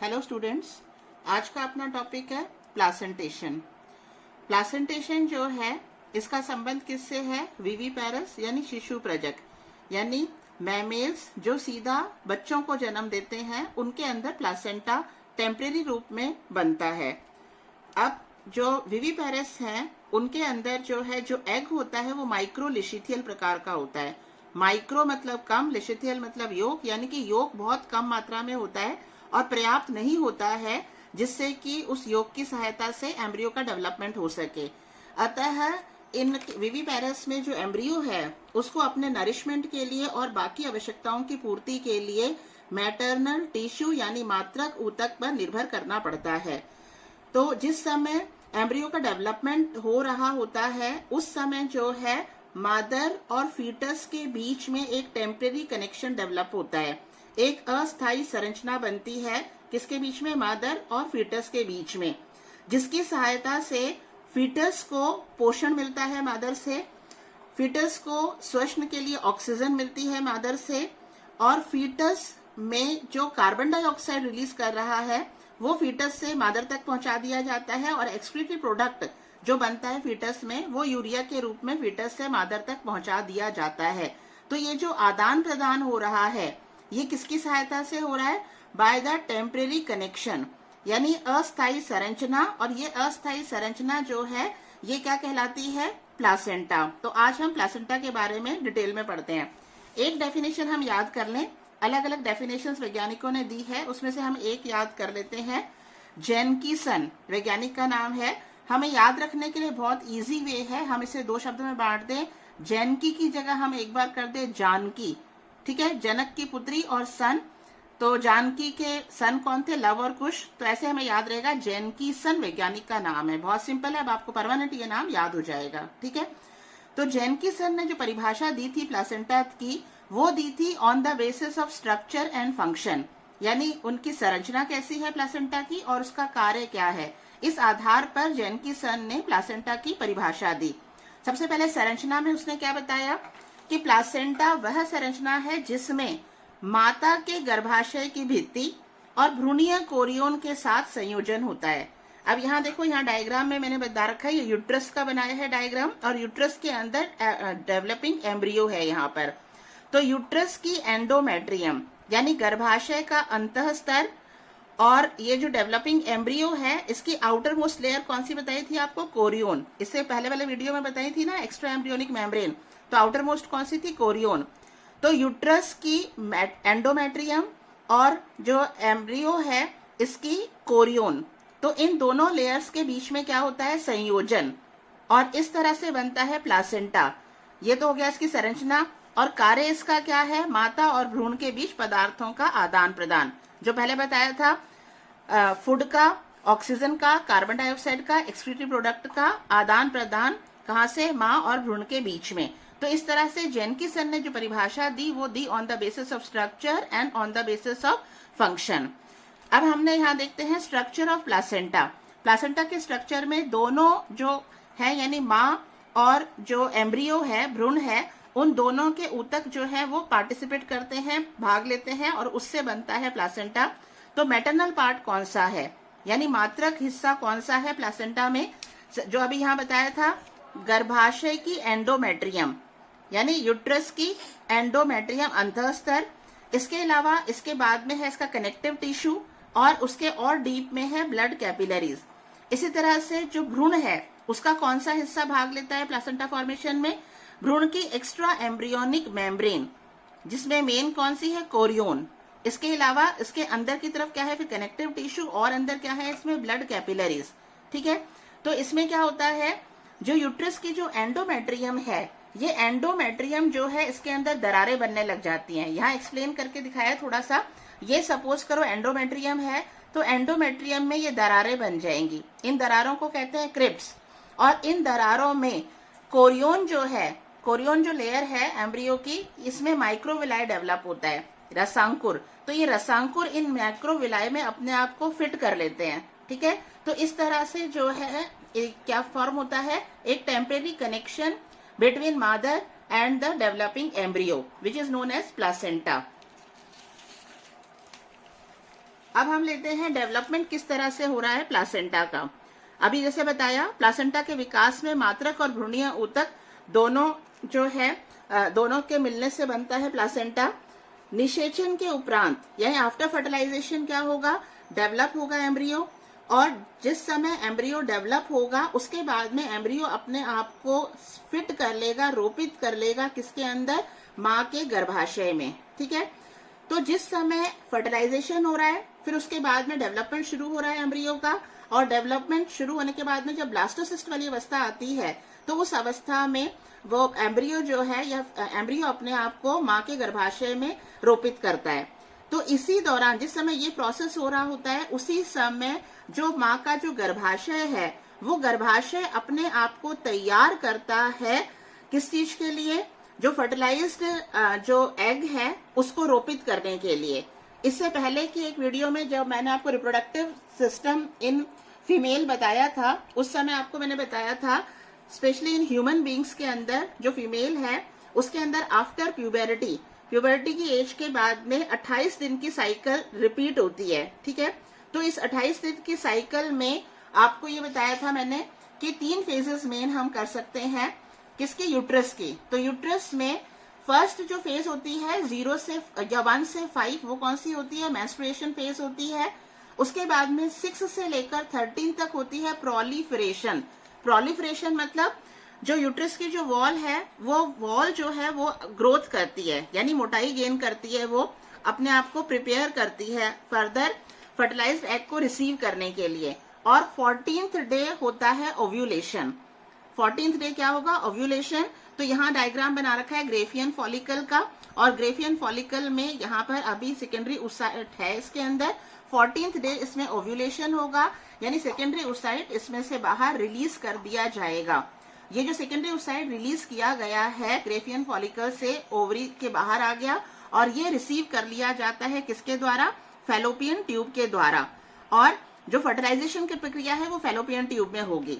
Hello students, आज का अपना टॉपिक है प्लासेंटेशन। प्लासेंटेशन जो है इसका संबंध किससे है? विविपेरस यानी शिशु प्रजक यानी मैमेल्स जो सीधा बच्चों को जन्म देते हैं, उनके अंदर प्लासेंटा टेम्परेरी रूप में बनता है। अब जो विविपेरस हैं उनके अंदर जो एग होता है वो माइक्रो लिशिथियल प्रकार का होता है। माइक्रो मतलब कम, लिशिथियल मतलब योग, यानी कि योग बहुत कम मात्रा में होता है और पर्याप्त नहीं होता है जिससे कि उस योग की सहायता से एम्ब्रियो का डेवलपमेंट हो सके। अतः इन विविपेरस में जो एम्ब्रियो है उसको अपने नरिशमेंट के लिए और बाकी आवश्यकताओं की पूर्ति के लिए मैटरनल टिश्यू यानी मात्रक ऊतक पर निर्भर करना पड़ता है। तो जिस समय एम्ब्रियो का डेवलपमेंट हो रहा होता है उस समय जो है मदर और फीटस के बीच में एक टेम्परेरी कनेक्शन डेवलप होता है, एक अस्थायी संरचना बनती है किसके बीच में? मदर और फीटस के बीच में, जिसकी सहायता से फीटस को पोषण मिलता है मदर से, फीटस को श्वसन के लिए ऑक्सीजन मिलती है मदर से, और फीटस में जो कार्बन डाइऑक्साइड रिलीज कर रहा है वो फीटस से मदर तक पहुंचा दिया जाता है और एक्सक्रीटरी प्रोडक्ट जो बनता है फीटस में वो यूरिया के रूप में फीटस से मदर तक पहुंचा दिया जाता है। तो ये जो आदान प्रदान हो रहा है ये किसकी सहायता से हो रहा है? बाय द टेम्परेरी कनेक्शन यानी अस्थायी संरचना। और ये अस्थायी संरचना जो है ये क्या कहलाती है? प्लासेंटा। तो आज हम प्लासेंटा के बारे में डिटेल में पढ़ते हैं। एक डेफिनेशन हम याद कर लें, अलग अलग डेफिनेशन वैज्ञानिकों ने दी है, उसमें से हम एक याद कर लेते हैं। जेनकिसन वैज्ञानिक का नाम है, हमें याद रखने के लिए बहुत इजी वे है, हम इसे दो शब्दों में बांट दें। जैनकी की जगह हम एक बार कर दे जानकी, ठीक है? जनक की पुत्री और सन, तो जानकी के सन कौन थे? लव और कुश। तो ऐसे हमें याद रहेगा जेनकिसन वैज्ञानिक का नाम है, बहुत सिंपल है, अब आपको परमानेंट ये नाम याद हो जाएगा, ठीक है? तो जेनकिसन ने जो परिभाषा दी थी प्लासेंटा की वो दी थी on the basis of structure and function, यानी उनकी संरचना कैसी है प्लासेंटा की और उसका कार्य क्या है, इस आधार पर जेनकिसन ने प्लासेंटा की परिभाषा दी। सबसे पहले संरचना में उसने क्या बताया कि प्लासेंटा वह संरचना है जिसमें माता के गर्भाशय की भित्ति और भ्रूणीय कोरियोन के साथ संयोजन होता है। अब यहाँ देखो, यहाँ डायग्राम में मैंने बता रखा है, ये यूट्रस का बनाया है डायग्राम और यूट्रस के अंदर डेवलपिंग एम्ब्रियो है यहाँ पर। तो यूट्रस की एंडोमेट्रियम यानी गर्भाशय का अंतः स्तर और ये जो डेवलपिंग एम्ब्रियो है इसकी आउटर मोस्ट लेयर कौन सी बताई थी आपको? कोरियोन। इससे पहले वाले वीडियो में बताई थी ना, एक्स्ट्रा एम्ब्रियोनिक मेम्ब्रेन, तो आउटर मोस्ट कौन सी थी? कोरियोन। तो यूट्रस की एंडोमेट्रियम और जो एम्ब्रियो है इसकी कोरियोन, तो इन दोनों लेयर्स के बीच में क्या होता है? संयोजन, और इस तरह से बनता है प्लासेंटा। ये तो हो गया इसकी संरचना। और कार्य इसका क्या है? माता और भ्रूण के बीच पदार्थों का आदान प्रदान, जो पहले बताया था, फूड का, ऑक्सीजन का, कार्बन डाइऑक्साइड का, एक्सक्रीटरी प्रोडक्ट का आदान प्रदान कहाँ से? माँ और भ्रूण के बीच में। तो इस तरह से जेनकिसन ने जो परिभाषा दी वो दी on the basis of structure and on the basis of function. अब हमने यहाँ देखते हैं स्ट्रक्चर ऑफ प्लासेंटा। प्लासेंटा के स्ट्रक्चर में दोनों जो है यानी माँ और जो एम्ब्रियो है, भ्रूण है, उन दोनों के ऊतक जो है वो पार्टिसिपेट करते हैं, भाग लेते हैं और उससे बनता है प्लासेंटा। तो मैटरनल पार्ट कौन सा है यानी मात्रक हिस्सा कौन सा है प्लासेंटा में? जो अभी यहाँ बताया था, गर्भाशय की एंडोमेट्रियम यानी यूट्रस की एंडोमेट्रियम अंतः स्तर, इसके अलावा इसके बाद में है इसका कनेक्टिव टिश्यू और उसके और डीप में है ब्लड कैपिलरीज। इसी तरह से जो भ्रूण है उसका कौन सा हिस्सा भाग लेता है प्लासेंटा फॉर्मेशन में? भ्रूण की एक्स्ट्रा एम्ब्रियोनिक मेम्ब्रेन, जिसमें मेन कौन सी है? कोरियोन। इसके अलावा इसके अंदर की तरफ क्या है? फिर कनेक्टिव टिश्यू और अंदर क्या है? इसमें ब्लड कैपिलरीज, ठीक है? तो इसमें क्या होता है, जो यूट्रस की जो एंडोमेट्रियम है, ये एंडोमेट्रियम जो है इसके अंदर दरारें बनने लग जाती हैं। यहाँ एक्सप्लेन करके दिखाया थोड़ा सा। ये सपोज करो एंडोमेट्रियम है, तो एंडोमेट्रियम में ये दरारें बन जाएंगी, इन दरारों को कहते हैं क्रिप्ट्स। और इन दरारों में कोरियोन जो है, कोरियोन जो लेयर है एम्ब्रियो की, इसमें माइक्रोविलाई डेवलप होता है, रसांकुर। तो ये रसांकुर इन माइक्रोविलाई में अपने आप को फिट कर लेते हैं, ठीक है? तो इस तरह से जो है क्या फॉर्म होता है? एक temporary connection between mother and the developing embryo which is known as placenta. अब हम लेते हैं डेवलपमेंट किस तरह से हो रहा है प्लासेंटा का। अभी जैसे बताया, प्लासेंटा के विकास में मात्रक और भ्रूणीय ऊतक दोनों जो है दोनों के मिलने से बनता है प्लासेंटा। निषेचन के उपरांत यानी आफ्टर फर्टिलाइजेशन क्या होगा, डेवलप होगा एम्ब्रियो, और जिस समय एम्ब्रियो डेवलप होगा उसके बाद में एम्ब्रियो अपने आप को फिट कर लेगा, रोपित कर लेगा किसके अंदर, माँ के गर्भाशय में। ठीक है, तो जिस समय फर्टिलाइजेशन हो रहा है फिर उसके बाद में डेवलपमेंट शुरू हो रहा है एम्ब्रियो का, और डेवलपमेंट शुरू होने के बाद में जब ब्लास्टोसिस्ट वाली अवस्था आती है तो उस अवस्था में वो एम्ब्रियो जो है या एम्ब्रियो अपने आप को माँ के गर्भाशय में रोपित करता है। तो इसी दौरान जिस समय ये प्रोसेस हो रहा होता है उसी समय जो माँ का जो गर्भाशय है वो गर्भाशय अपने आप को तैयार करता है किस चीज के लिए, जो फर्टिलाइज्ड जो एग है उसको रोपित करने के लिए। इससे पहले की एक वीडियो में जब मैंने आपको रिप्रोडक्टिव सिस्टम इन फीमेल बताया था उस समय आपको मैंने बताया था स्पेशली इन ह्यूमन बींग्स के अंदर जो फीमेल है उसके अंदर आफ्टर प्यूबर्टी की एज के बाद में 28 दिन की साइकिल रिपीट होती है। ठीक है, तो इस 28 दिन की साइकिल में आपको ये बताया था मैंने कि 3 फेजेस मेन हम कर सकते हैं किसके, यूट्रस की। तो यूट्रस में फर्स्ट जो फेज होती है 0 से या 1 से 5 वो कौन सी होती है, मेंस्ट्रुएशन फेज होती है। उसके बाद में 6 से लेकर 13 तक होती है प्रोलिफरेशन। प्रोलिफरेशन मतलब जो यूट्रस की जो वॉल है वो वॉल जो है वो ग्रोथ करती है यानी मोटाई गेन करती है, वो अपने आप को प्रिपेयर करती है फर्दर फर्टिलाइज्ड एग को रिसीव करने के लिए। और 14th डे होता है ओव्यूलेशन। 14th डे क्या होगा, ओव्यूलेशन। तो यहाँ डायग्राम बना रखा है ग्रेफियन फॉलिकल का, और ग्रेफियन फॉलिकल में यहाँ पर अभी सेकेंडरी ओसाइट है इसके अंदर। 14th डे इसमें ओव्यूलेशन होगा यानी सेकेंडरी ओसाइट इसमें से बाहर रिलीज कर दिया जाएगा। ये जो सेकेंडरी ओसाइट रिलीज किया गया है ग्रेफियन फॉलिकल से ओवरी के बाहर आ गया और ये रिसीव कर लिया जाता है किसके द्वारा, फैलोपियन ट्यूब के द्वारा। और जो फर्टिलाइजेशन की प्रक्रिया है वो फैलोपियन ट्यूब में होगी।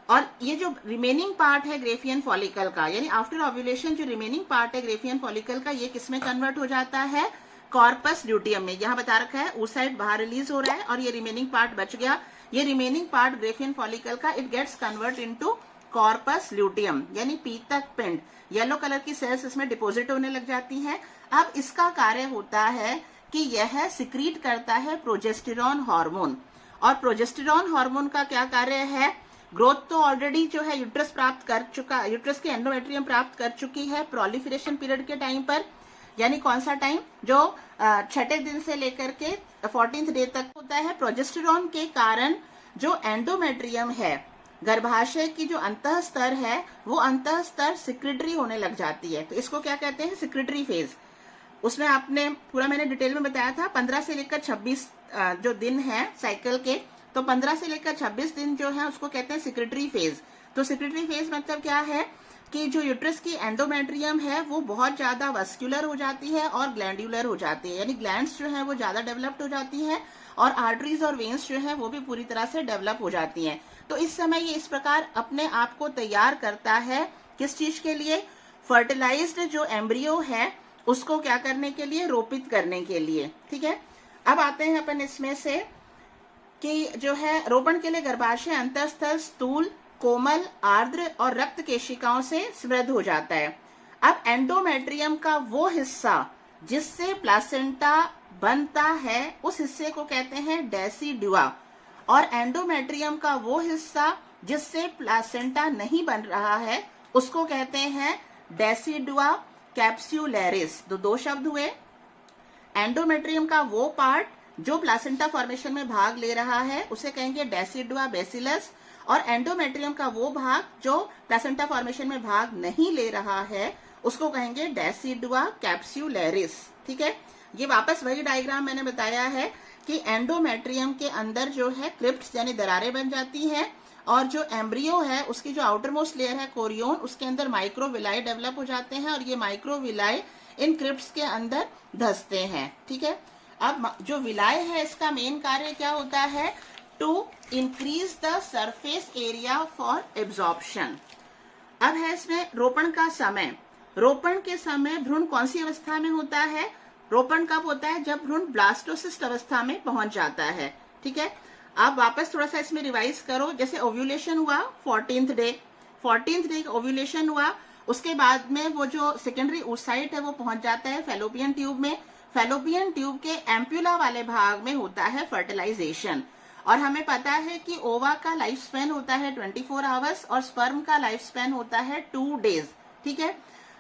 और ये जो रिमेनिंग पार्ट है ग्रेफियन फॉलिकल का यानी आफ्टर ओव्यूलेशन जो रिमेनिंग पार्ट है ग्रेफियन फॉलिकल का ये किसमें कन्वर्ट हो जाता है, कॉर्पस ल्यूटियम में। यहाँ बता रखा है ओसाइट बाहर रिलीज हो रहा है और ये रिमेनिंग पार्ट बच गया। ये रिमेनिंग पार्ट ग्रेफियन फॉलिकल का it gets convert into corpus luteum यानी पीतक पिंड। येलो कलर की सेल्स इसमें डिपोजिट होने लग जाती हैं। अब इसका कार्य होता है कि यह सिक्रीट करता है प्रोजेस्टेरॉन हार्मोन। और प्रोजेस्टेरॉन हार्मोन का क्या कार्य है, ग्रोथ तो ऑलरेडी जो है यूट्रस प्राप्त कर चुका, यूट्रस के एंडोमेट्रियम प्राप्त कर चुकी है प्रोलिफरेशन पीरियड के टाइम पर, यानी कौन सा टाइम, जो 6ठे दिन से लेकर के 14th डे तक होता है। प्रोजेस्टेरॉन के कारण जो एंडोमेट्रियम है, गर्भाशय की जो अंतः स्तर है वो अंतः स्तर सिक्रेटरी होने लग जाती है। तो इसको क्या कहते हैं, सिक्रेटरी फेज। उसमें आपने पूरा मैंने डिटेल में बताया था 15 से लेकर 26 जो दिन है साइकिल के, तो 15 से लेकर 26 दिन जो है उसको कहते हैं सिक्रेटरी फेज। तो सिक्रेटरी फेज मतलब क्या है कि जो यूट्रस की एंडोमेट्रियम है वो बहुत ज्यादा वस्कुलर हो जाती है और ग्लैंडुलर हो जाती है, यानी ग्लैंड्स जो है वो ज्यादा डेवलप्ड हो जाती है और आर्टरीज और वेन्स जो है वो भी पूरी तरह से डेवलप हो जाती हैं। तो इस समय ये इस प्रकार अपने आप को तैयार करता है किस चीज के लिए, फर्टिलाइज्ड जो एम्ब्रियो है उसको क्या करने के लिए, रोपित करने के लिए। ठीक है, अब आते हैं अपन इसमें से कि जो है रोपण के लिए गर्भाशय अंतःस्थल स्थूल, कोमल, आर्द्र और रक्त केशिकाओं से समृद्ध हो जाता है। अब एंडोमेट्रियम का वो हिस्सा जिससे प्लासेंटा बनता है उस हिस्से को कहते हैं डेसिडुआ, और एंडोमेट्रियम का वो हिस्सा जिससे प्लासेंटा नहीं बन रहा है उसको कहते हैं डेसिडुआ कैप्स्युलरिस। तो दो शब्द हुए। एंडोमेट्रियम का वो पार्ट जो प्लासेंटा फॉर्मेशन में भाग ले रहा है उसे कहेंगे डेसिडुआ बेसिलस, और एंडोमेट्रियम का वो भाग जो प्लासेंटा फॉर्मेशन में भाग नहीं ले रहा है उसको कहेंगे डेसिडुआ कैप्स्युलरिस। ठीक है, ये वापस वही डायग्राम मैंने बताया है कि एंडोमेट्रियम के अंदर जो है क्रिप्ट्स यानी दरारें बन जाती हैं, और जो एम्ब्रियो है उसकी जो आउटर मोस्ट लेयर है कोरियोन, उसके अंदर माइक्रोविलाई डेवलप हो जाते हैं और ये माइक्रोविलाई इन क्रिप्ट्स के अंदर धंसते हैं। ठीक है, अब जो विलाय है इसका मेन कार्य क्या होता है, to increase the surface area for absorption. अब है इसमें रोपण का समय। रोपण के समय भ्रूण कौन सी अवस्था में होता है, रोपण कब होता है? जब भ्रूण ब्लास्टोसिस्ट अवस्था में पहुंच जाता है। ठीक है, आप वापस थोड़ा सा इसमें रिवाइज करो। जैसे ओव्यूलेशन हुआ 14th डे ओव्यूलेशन हुआ, उसके बाद में वो जो सेकेंडरी oocyte है वो पहुंच जाता है फैलोपियन ट्यूब में। फैलोपियन ट्यूब के एम्प्यूला वाले भाग में होता है फर्टिलाइजेशन। और हमें पता है कि ओवा का लाइफ स्पैन होता है 24 आवर्स और स्पर्म का लाइफ स्पैन होता है 2 डेज। ठीक है,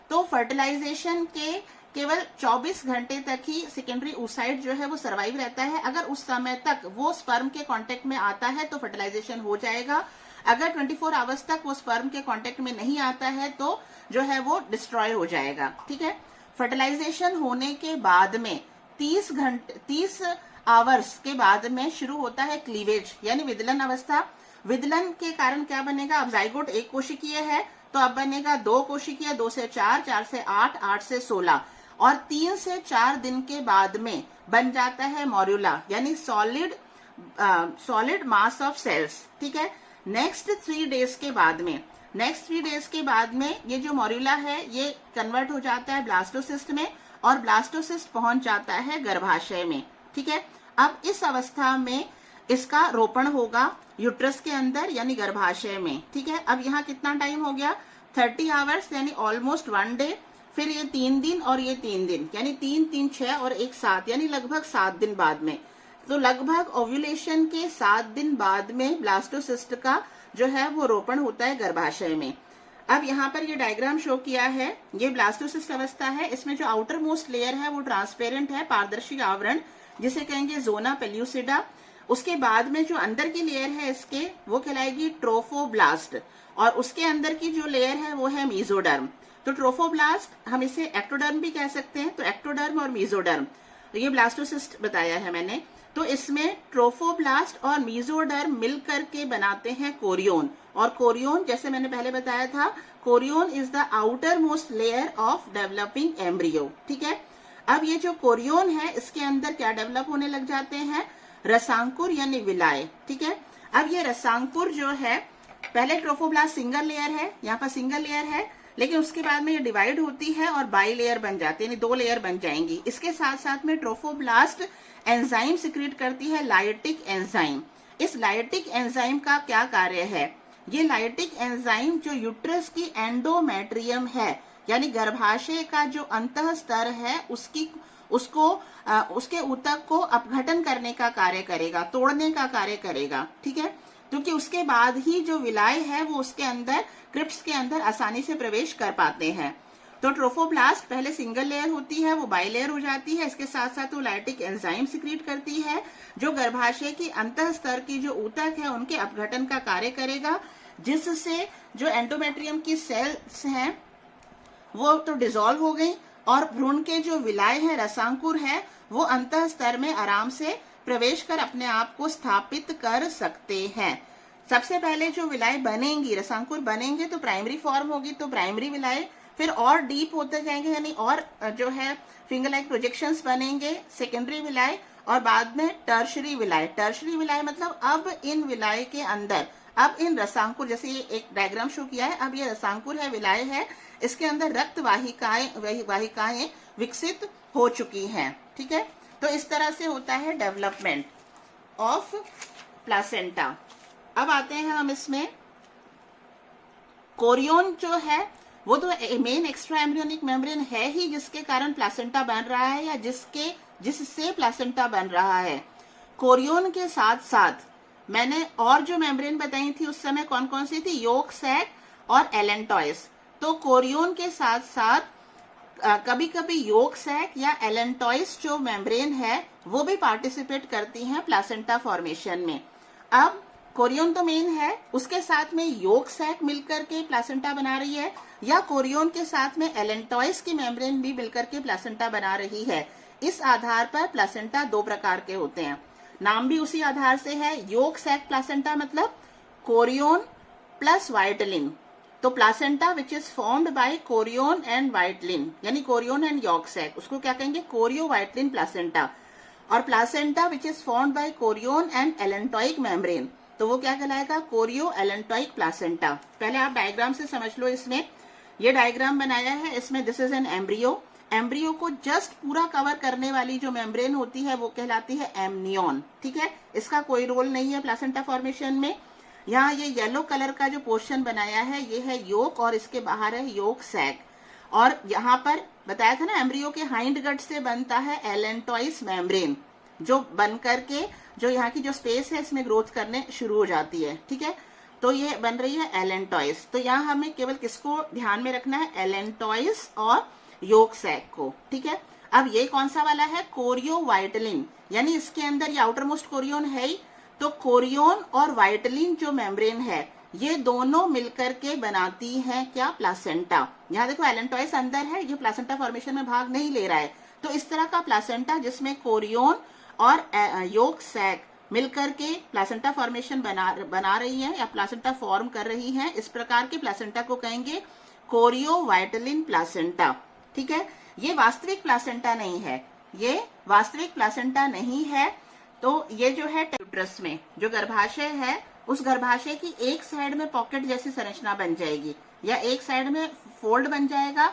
तो फर्टिलाइजेशन के केवल 24 घंटे तक ही सेकेंडरी oocyte जो है वो सर्वाइव रहता है। अगर उस समय तक वो स्पर्म के कांटेक्ट में आता है तो फर्टिलाइजेशन हो जाएगा। अगर 24 आवर्स तक वो स्पर्म के कांटेक्ट में नहीं आता है तो जो है वो डिस्ट्रॉय हो जाएगा। ठीक है, फर्टिलाइजेशन होने के बाद में 30 आवर्स के बाद में शुरू होता है क्लीवेज यानी विदलन अवस्था। विदलन के कारण क्या बनेगा? अब जाइगोट एक कोशिकीय है तो अब बनेगा 2 कोशिकीय, 2 से 4, 4 से 8, 8 से 16 और 3 से 4 दिन के बाद में बन जाता है मॉर्यूला यानी सॉलिड मास ऑफ सेल्स। ठीक है, नेक्स्ट 3 डेज के बाद में ये जो मॉर्यूला है ये कन्वर्ट हो जाता है ब्लास्टोसिस्ट में और ब्लास्टोसिस्ट पहुंच जाता है गर्भाशय में। ठीक है, अब इस अवस्था में इसका रोपण होगा यूट्रस के अंदर यानी गर्भाशय में। ठीक है, अब यहाँ कितना टाइम हो गया? 30 आवर्स यानी ऑलमोस्ट 1 डे, फिर ये 3 दिन और ये 3 दिन यानी 3, 3, 6 और 1, 7 यानी लगभग 7 दिन बाद में। तो लगभग ओव्यूलेशन के 7 दिन बाद में ब्लास्टोसिस्ट का जो है वो रोपण होता है गर्भाशय में। अब यहाँ पर ये डायग्राम शो किया है, ये ब्लास्टोसिस्ट अवस्था है। इसमें जो आउटर मोस्ट लेयर है वो ट्रांसपेरेंट है, पारदर्शी आवरण, जिसे कहेंगे जोना पेल्यूसिडा। उसके बाद में जो अंदर की लेयर है इसके वो कहलाएगी ट्रोफोब्लास्ट और उसके अंदर की जो लेयर है वो है मीजोडर्म। तो ट्रोफोब्लास्ट हम इसे एक्टोडर्म भी कह सकते हैं। तो एक्टोडर्म और मीजोडर्म, तो ये ब्लास्टोसिस्ट बताया है मैंने। तो इसमें ट्रोफोब्लास्ट और मीजोडर्म मिलकर के बनाते हैं कोरियोन। और कोरियोन जैसे मैंने पहले बताया था, chorion is the outer most layer of developing embryo. ठीक है, अब ये जो कोरियोन है इसके अंदर क्या डेवलप होने लग जाते हैं? रसांकुर यानी विलाय। ठीक है, अब ये रसांकुर जो है, पहले ट्रोफोब्लास्ट सिंगल लेयर है, यहाँ पर सिंगल लेयर है, लेकिन उसके बाद में ये डिवाइड होती है और बाई लेयर बन जाती है यानी 2 लेयर बन जाएंगी। इसके साथ साथ में ट्रोफोब्लास्ट एंजाइम सिक्रीट करती है, लाइटिक एंजाइम। इस लाइटिक एंजाइम का क्या कार्य है? ये लाइटिक एंजाइम जो यूट्रस की एंडोमेट्रियम है यानी गर्भाशय का जो अंतः स्तर है उसके ऊतक को अपघटन करने का कार्य करेगा, तोड़ने का कार्य करेगा। ठीक है, क्योंकि उसके बाद ही जो विलाय है वो उसके अंदर क्रिप्स के अंदर आसानी से प्रवेश कर पाते हैं। तो ट्रोफोब्लास्ट पहले सिंगल लेयर होती है, वो बाई लेयर हो जाती है। इसके साथ साथ वो लाइटिक एंजाइम सिक्रीट करती है जो गर्भाशय की अंतः स्तर की जो ऊतक है उनके अपघटन का कार्य करेगा, जिससे जो एंडोमेट्रियम की सेल्स हैं वो तो डिसॉल्व हो गई और भ्रूण के जो विलाय है, रसांकुर है, वो अंतः स्तर में आराम से प्रवेश कर अपने आप को स्थापित कर सकते हैं। सबसे पहले जो विलाय बनेंगी, रसांकुर बनेंगे तो प्राइमरी फॉर्म होगी, तो प्राइमरी विलाय फिर और डीप होते जाएंगे यानी और जो है फिंगर लाइक प्रोजेक्शंस बनेंगे, सेकेंडरी विलाय और बाद में टर्शरी विलाय। टर्शरी विलाय मतलब अब इन विलाय के अंदर, अब इन रसांकुर, जैसे ये एक डायग्राम शो किया है, अब ये रसांकुर है, विलाय है, इसके अंदर रक्त वाहिकाएं विकसित हो चुकी हैं। ठीक है, तो इस तरह से होता है डेवलपमेंट ऑफ प्लासेंटा। अब आते हैं हम इसमें, कोरियोन जो है वो तो मेन एक्स्ट्रा एम्ब्रियोनिक मेम्ब्रेन है ही जिसके कारण प्लासेंटा बन रहा है या जिससे प्लासेंटा बन रहा है। कोरियोन के साथ साथ मैंने और जो मेम्ब्रेन बताई थी उस समय कौन कौन सी थी? योक सैक और एलेंटॉइस। तो कोरियोन के साथ साथ कभी कभी योक सैक या एलेंटॉइस जो मेम्ब्रेन है वो भी पार्टिसिपेट करती हैं प्लासेंटा फॉर्मेशन में। अब कोरियोन तो मेन है, उसके साथ में योक सैक मिलकर के प्लासेंटा बना रही है या कोरियोन के साथ में एलेंटॉइस की मेम्ब्रेन भी मिलकर के प्लासेंटा बना रही है। इस आधार पर प्लासेंटा 2 प्रकार के होते हैं, नाम भी उसी आधार से है। योक सैक प्लासेंटा मतलब कोरियोन प्लस वाइटलिन। तो placenta which is formed by chorion and vitelline यानी कोरियोन एंड योक सैक, उसको क्या कहेंगे? Chorio vitelline placenta. और placenta which is formed by chorion and allantoic membrane, तो वो क्या कहलाएगा? Chorio allantoic placenta. पहले आप डायग्राम से समझ लो। इसमें ये डायग्राम बनाया है, इसमें this is an embryo, embryo को जस्ट पूरा कवर करने वाली जो मेम्ब्रेन होती है वो कहलाती है एमनियन। ठीक है, इसका कोई रोल नहीं है प्लासेंटा फॉर्मेशन में। यहाँ ये येलो कलर का जो पोर्शन बनाया है ये है योक और इसके बाहर है योक सैक। और यहाँ पर बताया था ना एम्ब्रियो के हाइंड गट से बनता है एलेंटॉइस मेम्ब्रेन, जो बन करके जो यहाँ की जो स्पेस है इसमें ग्रोथ करने शुरू हो जाती है। ठीक है, तो ये बन रही है एलेंटॉइस। तो यहाँ हमें केवल किसको ध्यान में रखना है, एलेंटॉइस और योक सैक को। ठीक है, अब ये कौन सा वाला है, कोरियो वाइटलिन, यानी इसके अंदर ये आउटर मोस्ट कोरियोन है ही, तो कोरियोन और वाइटलिन जो मेम्ब्रेन है ये दोनों मिलकर के बनाती हैं क्या, प्लासेंटा। यहाँ देखो एलेंटॉइस अंदर है, ये प्लासेंटा फॉर्मेशन में भाग नहीं ले रहा है। तो इस तरह का प्लासेंटा जिसमें कोरियोन और योक सैक मिलकर के प्लासेंटा फॉर्मेशन बना रही है या प्लासेंटा फॉर्म कर रही है, इस प्रकार के प्लासेंटा को कहेंगे कोरियो वाइटलिन प्लासेंटा। ठीक है, ये वास्तविक प्लासेंटा नहीं है, ये वास्तविक प्लासेंटा नहीं है। तो ये जो है यूट्रस में जो गर्भाशय है, उस गर्भाशय की एक साइड में पॉकेट जैसी संरचना बन जाएगी या एक साइड में फोल्ड बन जाएगा,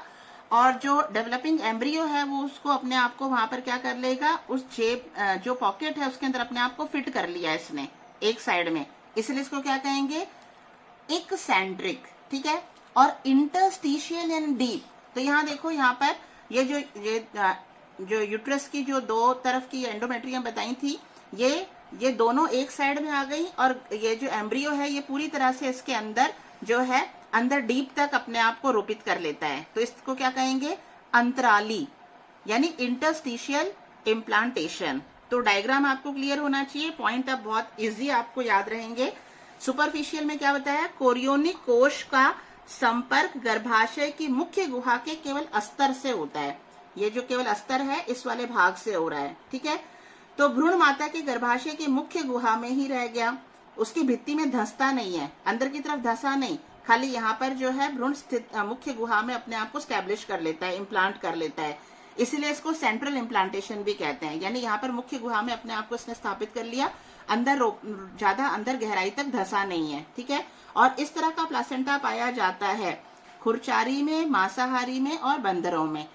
और जो डेवलपिंग एम्ब्रियो है वो उसको अपने आप को वहां पर क्या कर लेगा, उस शेप जो पॉकेट है उसके अंदर अपने आप को फिट कर लिया इसने एक साइड में, इसलिए इसको क्या कहेंगे, एक्सेंट्रिक। ठीक है, और इंटरस्टिशियल एंड डीप। तो यहाँ देखो, यहाँ पर ये जो यूट्रस की जो दो तरफ की एंडोमेट्रियम बताई थी, ये दोनों एक साइड में आ गई, और ये जो एम्ब्रियो है ये पूरी तरह से इसके अंदर जो है अंदर डीप तक अपने आप को रोपित कर लेता है। तो इसको क्या कहेंगे, अंतराली, यानी इंटरस्टिशियल इम्प्लांटेशन। तो डायग्राम आपको क्लियर होना चाहिए, पॉइंट अब बहुत इजी आपको याद रहेंगे। सुपरफिशियल में क्या बताया, कोरियोनिक कोश का संपर्क गर्भाशय की मुख्य गुहा के केवल अस्तर से होता है। ये जो केवल अस्तर है इस वाले भाग से हो रहा है। ठीक है, तो भ्रूण माता के गर्भाशय की मुख्य गुहा में ही रह गया, उसकी भित्ति में धंसता नहीं है, अंदर की तरफ धंसा नहीं, खाली यहाँ पर जो है भ्रूण स्थित मुख्य गुहा में अपने आप को स्टैब्लिश कर लेता है, इम्प्लांट कर लेता है। इसीलिए इसको सेंट्रल इम्प्लांटेशन भी कहते हैं, यानी यहाँ पर मुख्य गुहा में अपने आप को इसने स्थापित कर लिया, अंदर ज्यादा अंदर गहराई तक धंसा नहीं है। ठीक है, और इस तरह का प्लासेंटा पाया जाता है खुरचारी में, मांसाहारी में और बंदरों में।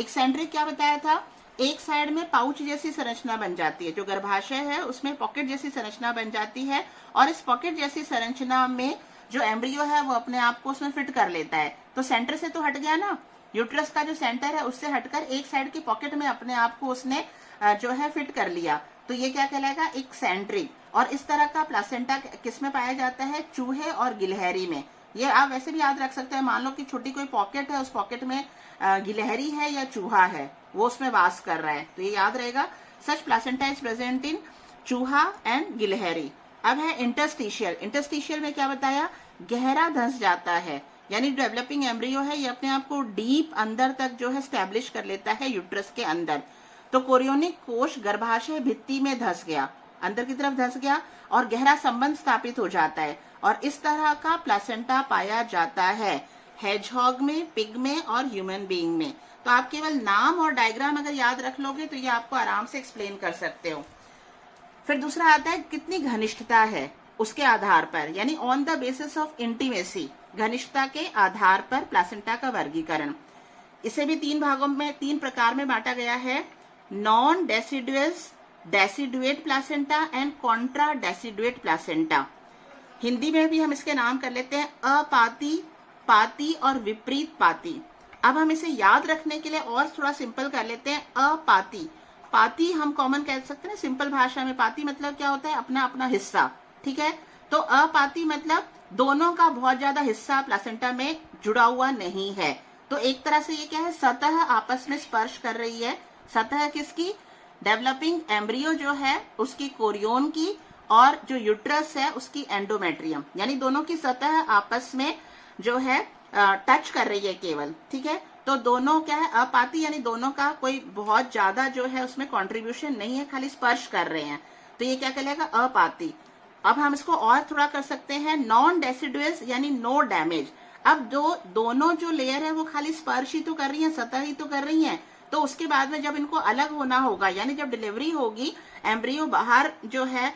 एक्सेंट्रिक क्या बताया था, एक साइड में पाउच जैसी संरचना बन जाती है, जो गर्भाशय है उसमें पॉकेट जैसी संरचना बन जाती है, और इस पॉकेट जैसी संरचना में जो एम्ब्रियो है वो अपने आप को उसमें फिट कर लेता है। तो सेंटर से तो हट गया ना, यूट्रस का जो सेंटर है उससे हटकर एक साइड की पॉकेट में अपने आप को उसने जो है फिट कर लिया, तो ये क्या कहलाएगा, एक्सेंट्रिक। और इस तरह का प्लासेंटा किसमें पाया जाता है, चूहे और गिलहरी में। ये आप वैसे भी याद रख सकते हैं, मान लो कि छोटी कोई पॉकेट है, उस पॉकेट में गिलहरी है या चूहा है, वो उसमें वास कर रहा है, तो ये याद रहेगा, सच प्लासेंटा इज प्रेजेंट इन चूहा एंड गिलहरी। अब है इंटरस्टिशियल। इंटरस्टिशियल में क्या बताया, गहरा धंस जाता है, यानी डेवलपिंग एम्ब्रियो है ये अपने आप को डीप अंदर तक जो है स्टैब्लिश कर लेता है यूट्रस के अंदर। तो कोरियोनिक कोश गर्भाशय भित्ति में धंस गया, अंदर की तरफ धंस गया और गहरा संबंध स्थापित हो जाता है, और इस तरह का प्लासेंटा पाया जाता है हेजहॉग में, पिग में और ह्यूमन बीइंग में। तो आप केवल नाम और डायग्राम अगर याद रख लोगे तो ये आपको आराम से एक्सप्लेन कर सकते हो। फिर दूसरा आता है कितनी घनिष्ठता है उसके आधार पर, यानी on the basis of intimacy, घनिष्ठता के आधार पर प्लासेंटा का वर्गीकरण। इसे भी तीन प्रकार में बांटा गया है, non deciduous, deciduate placenta and Contra deciduate placenta. Hindi में भी हम इसके नाम कर लेते हैं अपाती, पाती और विपरीत पाती। अब हम इसे याद रखने के लिए और थोड़ा सिंपल कर लेते हैं, अपाती। पाती हम कॉमन कह सकते हैं सिंपल भाषा में, पाती मतलब क्या होता है, अपना अपना हिस्सा। ठीक है, तो अपाती मतलब दोनों का बहुत ज्यादा हिस्सा प्लासेंटा में जुड़ा हुआ नहीं है। तो एक तरह से ये क्या है, सतह आपस में स्पर्श कर रही है। सतह किसकी, डेवलपिंग एम्ब्रियो जो है उसकी कोरियोन की, और जो यूट्रस है उसकी एंडोमेट्रियम, यानी दोनों की सतह आपस में जो है टच कर रही है केवल। ठीक है, तो दोनों क्या है, अपाती, यानी दोनों का कोई बहुत ज्यादा जो है उसमें कंट्रीब्यूशन नहीं है, खाली स्पर्श कर रहे हैं, तो ये क्या कहलाएगा, अपाती। अब हम इसको और थोड़ा कर सकते हैं, नॉन डेसिडुअस यानी नो डैमेज। अब दोनों जो लेयर है वो खाली स्पर्श ही तो कर रही है, सतह ही तो कर रही है, तो उसके बाद में जब इनको अलग होना होगा, यानी जब डिलीवरी होगी, एम्ब्रियो बाहर जो है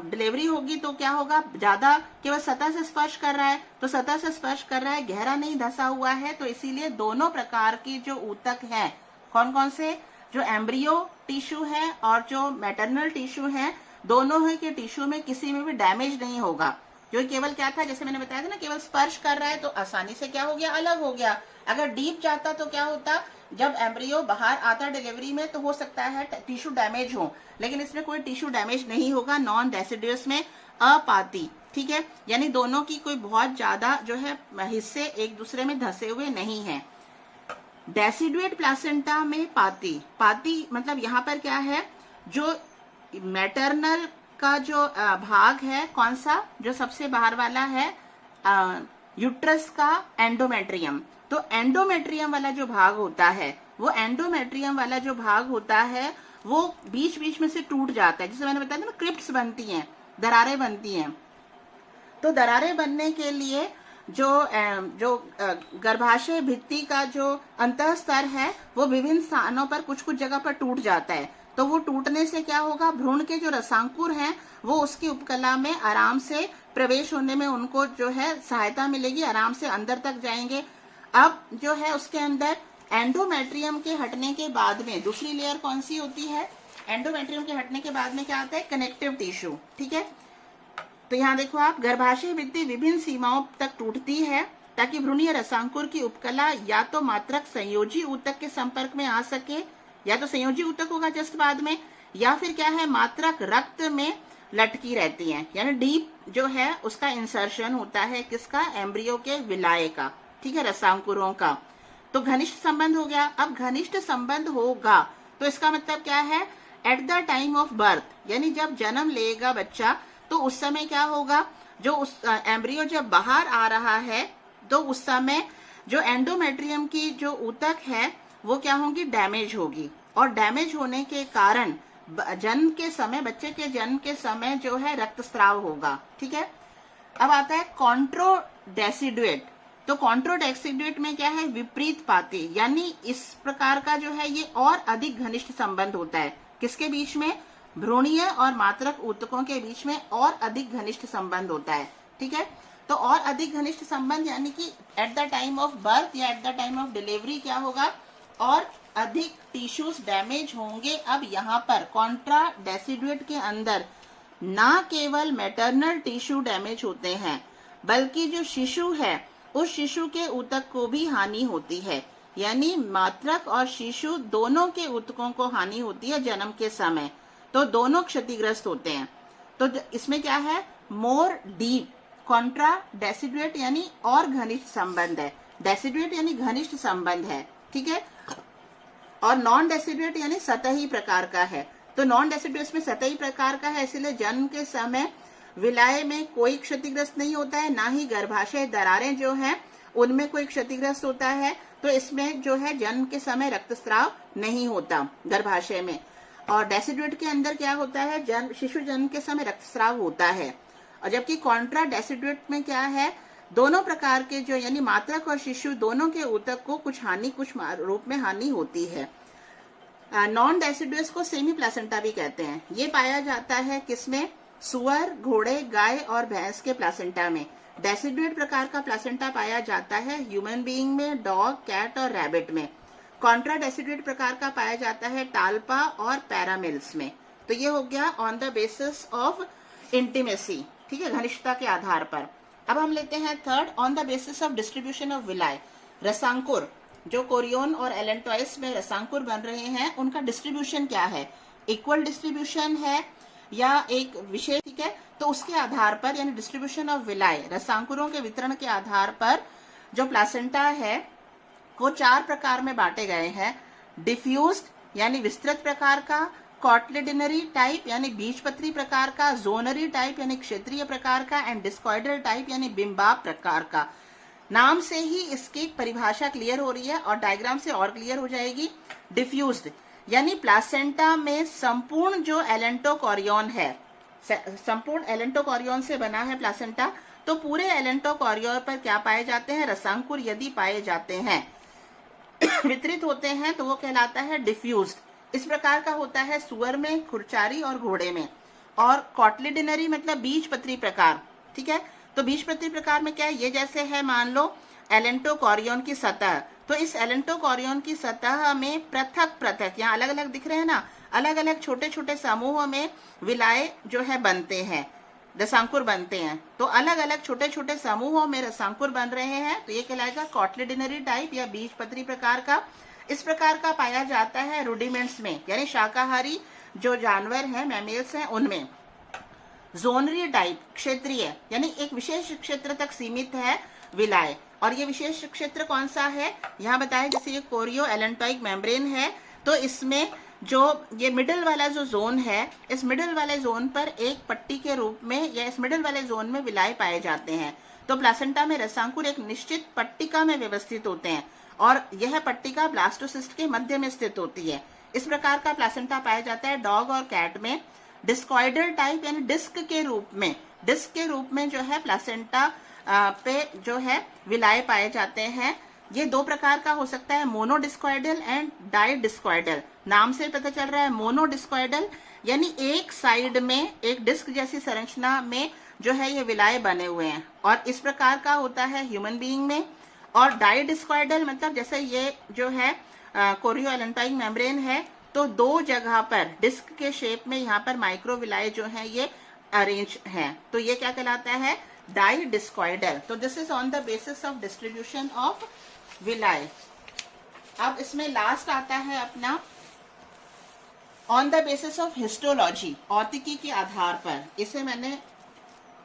डिलीवरी होगी, तो क्या होगा, ज्यादा केवल सतह से स्पर्श कर रहा है, तो सतह से स्पर्श कर रहा है, गहरा नहीं धंसा हुआ है, तो इसीलिए दोनों प्रकार की जो ऊतक है कौन कौन से? जो एम्ब्रियो टिश्यू है और जो मैटरनल टिश्यू है, दोनों ही के टिश्यू में किसी में भी डैमेज नहीं होगा। जो केवल क्या था, जैसे मैंने बताया था ना, केवल स्पर्श कर रहा है तो आसानी से क्या हो गया, अलग हो गया। अगर डीप जाता तो क्या होता, जब एम्ब्रियो बाहर आता डिलीवरी में तो हो सकता है टिश्यू डैमेज हो, लेकिन इसमें कोई टिश्यू डैमेज नहीं होगा, नॉन डेसिडुअस में अपाती। ठीक है, यानी दोनों की कोई बहुत ज्यादा जो है हिस्से एक दूसरे में धसे हुए नहीं है। डेसिडुएट प्लासेंटा में पाती, पाती मतलब यहाँ पर क्या है, जो मैटरनल का जो भाग है, कौन सा, जो सबसे बाहर वाला है यूट्रस का एंडोमेट्रियम। तो एंडोमेट्रियम वाला जो भाग होता है, वो एंडोमेट्रियम वाला जो भाग होता है वो बीच बीच में से टूट जाता है। जैसे मैंने बताया था ना, क्रिप्ट्स बनती हैं, दरारें बनती हैं। तो दरारें बनने के लिए जो गर्भाशय भित्ति का जो अंतः स्तर है वो विभिन्न स्थानों पर कुछ कुछ जगह पर टूट जाता है। तो वो टूटने से क्या होगा, भ्रूण के जो रसांकुर हैं वो उसकी उपकला में आराम से प्रवेश होने में उनको जो है सहायता मिलेगी, आराम से अंदर तक जाएंगे। अब जो है उसके अंदर एंडोमेट्रियम के हटने के बाद में दूसरी लेयर कौन सी होती है, एंडोमेट्रियम के हटने के बाद में क्या आता है, कनेक्टिव टिश्यू। ठीक है, तो यहाँ देखो आप, गर्भाशय भित्ति विभिन्न सीमाओं तक टूटती है ताकि भ्रूणीय रसांकुर की उपकला या तो मात्रक संयोजी ऊतक के संपर्क में आ सके, या तो संयोजी ऊतक होगा जस्ट बाद में, या फिर क्या है, मात्रक रक्त में लटकी रहती है, यानी डीप जो है उसका इंसर्शन होता है, किसका, एम्ब्रियो के विलाय का। ठीक है, रसांकुरों का। तो घनिष्ठ संबंध हो गया। अब घनिष्ठ संबंध होगा तो इसका मतलब क्या है, eight the time of birth, यानी जब जन्म लेगा बच्चा तो उस समय क्या होगा, जो उस एम्ब्रियो जब बाहर आ रहा है तो उस समय जो एंडोमेट्रियम की जो ऊतक है वो क्या होगी, डैमेज होगी, और डैमेज होने के कारण जन्म के समय, बच्चे के जन्म के समय जो है रक्तस्राव होगा। ठीक है, अब आता है कॉन्ट्रोडेसिडुएट। तो कॉन्ट्रोडेसिडुएट में क्या है, विपरीत पाती, यानी इस प्रकार का जो है ये और अधिक घनिष्ठ संबंध होता है, किसके बीच में, भ्रूणीय और मात्रक ऊतकों के बीच में और अधिक घनिष्ठ संबंध होता है। ठीक है, तो और अधिक घनिष्ठ संबंध यानी कि at the time of birth या at the time of delivery क्या होगा, और अधिक टिश्यूज डैमेज होंगे। अब यहाँ पर कॉन्ट्राडेसिडुएट के अंदर ना केवल मैटरनल टिश्यू डैमेज होते हैं, बल्कि जो शिशु है उस शिशु के ऊतक को भी हानि होती है, यानी मात्रक और शिशु दोनों के ऊतकों को हानि होती है जन्म के समय, तो दोनों क्षतिग्रस्त होते हैं। तो इसमें क्या है, मोर डीप कॉन्ट्राडेसिडुएट यानी और घनिष्ठ संबंध है, डेसिडुएट यानी घनिष्ठ संबंध है। ठीक है, और नॉन डेसिडुएट यानी सतही प्रकार का है। तो नॉन डेसिडुएट में सतही प्रकार का है, इसलिए जन्म के समय विलाय में कोई क्षतिग्रस्त नहीं होता है, ना ही गर्भाशय दरारें जो हैं उनमें कोई क्षतिग्रस्त होता है। तो इसमें जो है जन्म के समय रक्तस्राव नहीं होता गर्भाशय में। और डेसिडुएट के अंदर क्या होता है, शिशु जन्म के समय रक्तस्राव होता है। और जबकि कॉन्ट्रा डेसिडुएट में क्या है, दोनों प्रकार के जो यानी मात्रक और शिशु दोनों के ऊतक को कुछ रूप में हानि होती है। नॉन डेसिडुअस को सेमी प्लासेंटा भी कहते हैं। ये पाया जाता है किसमें, सुअर, घोड़े, गाय और भैंस के प्लासेंटा में। डेसिडुएट प्रकार का प्लासेंटा पाया जाता है ह्यूमन बीइंग में, डॉग, कैट और रैबिट में। कॉन्ट्रा डेसिडुएट प्रकार का पाया जाता है टाल्पा और पैरामिल्स में। तो ये हो गया on the basis of intimacy, ठीक है, घनिष्ठता के आधार पर। अब हम लेते हैं third, on the basis of distribution of villi. रसांकुर, जो कोरियोन और एलेंटॉइस में रसांकुर बन रहे हैं, उनका डिस्ट्रीब्यूशन क्या है, इक्वल डिस्ट्रीब्यूशन है या एक विशेष, ठीक है। तो उसके आधार पर यानी डिस्ट्रीब्यूशन ऑफ विलाय, रसांकुरों के वितरण के आधार पर जो प्लासेंटा है वो 4 प्रकार में बांटे गए हैं। डिफ्यूज्ड यानी विस्तृत प्रकार का, कॉटलिडिनरी टाइप यानी बीजपत्री प्रकार का, जोनरी टाइप यानी क्षेत्रीय प्रकार का, एंड डिस्कॉइडल टाइप यानी बिंबाप प्रकार का। नाम से ही इसकी परिभाषा क्लियर हो रही है और डायग्राम से और क्लियर हो जाएगी। डिफ्यूज्ड यानी प्लासेंटा में संपूर्ण जो एलेंटोकॉरियोन है, संपूर्ण एलेंटोकॉरियोन से बना है प्लासेंटा, तो पूरे एलेंटोकॉरियोन पर क्या पाए जाते हैं, रसांकुर यदि पाए जाते हैं वितरित होते हैं तो वो कहलाता है डिफ्यूज्ड। इस प्रकार का होता है सुअर में, खुरचारी और घोड़े में। और कॉटलिडिनरी मतलब बीजपत्री प्रकार, ठीक है। तो बीजपत्री प्रकार में क्या है, ये जैसे है मान लो एलेंटोकॉरियोन की सतह, तो इस एलेंटोकोरियन की सतह में पृथक पृथक, यहाँ अलग अलग दिख रहे हैं ना, अलग अलग छोटे छोटे समूहों में विलाय जो है बनते हैं, रसांकुर बनते हैं। तो अलग अलग छोटे छोटे समूहों में रसांकुर बन रहे हैं, तो ये कहलाएगा कॉटलिडिनरी टाइप या बीजपत्री प्रकार का। इस प्रकार का पाया जाता है रूडिमेंट्स में, यानी शाकाहारी जो जानवर हैं, मैमल्स हैं, उनमें। जोनरी टाइप, क्षेत्रीय, यानी एक विशेष क्षेत्र तक सीमित है विलाय। और ये विशेष क्षेत्र कौन सा है, यहाँ बताया, जैसे ये कोरियो एलेंटोइक मेम्ब्रेन है, तो इसमें जो ये मिडिल वाला जो जोन है, इस मिडिल वाले जोन पर एक पट्टी के रूप में या इस मिडिल वाले जोन में विलाय पाए जाते हैं। तो प्लासेंटा में रसांकुर एक निश्चित पट्टिका में व्यवस्थित होते हैं और यह पट्टिका ब्लास्टोसिस्ट के मध्य में स्थित होती है। इस प्रकार का प्लासेंटा पाया जाता है डॉग और कैट में। डिस्कॉइडल टाइप यानी डिस्क के रूप में जो है प्लासेंटा पे जो है विलाय पाए जाते हैं। ये दो प्रकार का हो सकता है, मोनोडिस्कॉइडल एंड डाइडिस्कॉइडल। नाम से पता चल रहा है मोनोडिस्कॉइडल यानी एक साइड में एक डिस्क जैसी संरचना में जो है ये विलाय बने हुए हैं, और इस प्रकार का होता है ह्यूमन बीइंग में। और डाइडिस्कॉइडल मतलब जैसे ये जो है कोरियो एलेंटोइक मेम्ब्रेन है, तो दो जगह पर डिस्क के शेप में यहाँ पर माइक्रोविलाय जो है ये अरेंज है, तो ये क्या कहलाता है, डाइडिस्कॉइडल। तो this is on the basis of distribution of villi. अब इसमें लास्ट आता है अपना on the basis of histology, औतिकी के आधार पर। इसे मैंने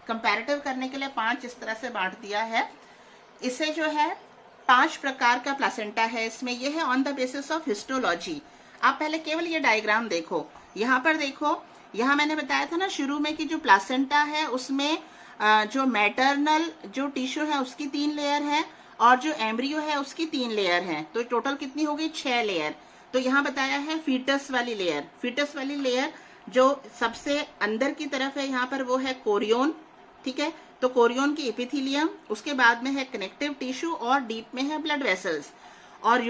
कंपैरेटिव करने के लिए 5 इस तरह से बांट दिया है। इसे जो है 5 प्रकार का प्लासेंटा है इसमें, ये है on the basis of histology. आप पहले केवल ये डायग्राम देखो, यहाँ पर देखो, यहाँ मैंने बताया था ना शुरू में कि जो प्लासेंटा है उसमें जो मैटरनल जो टिश्यू है उसकी 3 लेयर है और जो एम्ब्रियो है उसकी 3 लेयर है, तो टोटल कितनी हो गई, 6 लेयर। तो यहाँ बताया है फीटस वाली लेयर जो सबसे अंदर की तरफ है यहाँ पर वो है कोरियोन, ठीक है। तो कोरियोन की एपिथेलियम, उसके बाद में है कनेक्टिव टिश्यू और डीप में है ब्लड वेसल्स। और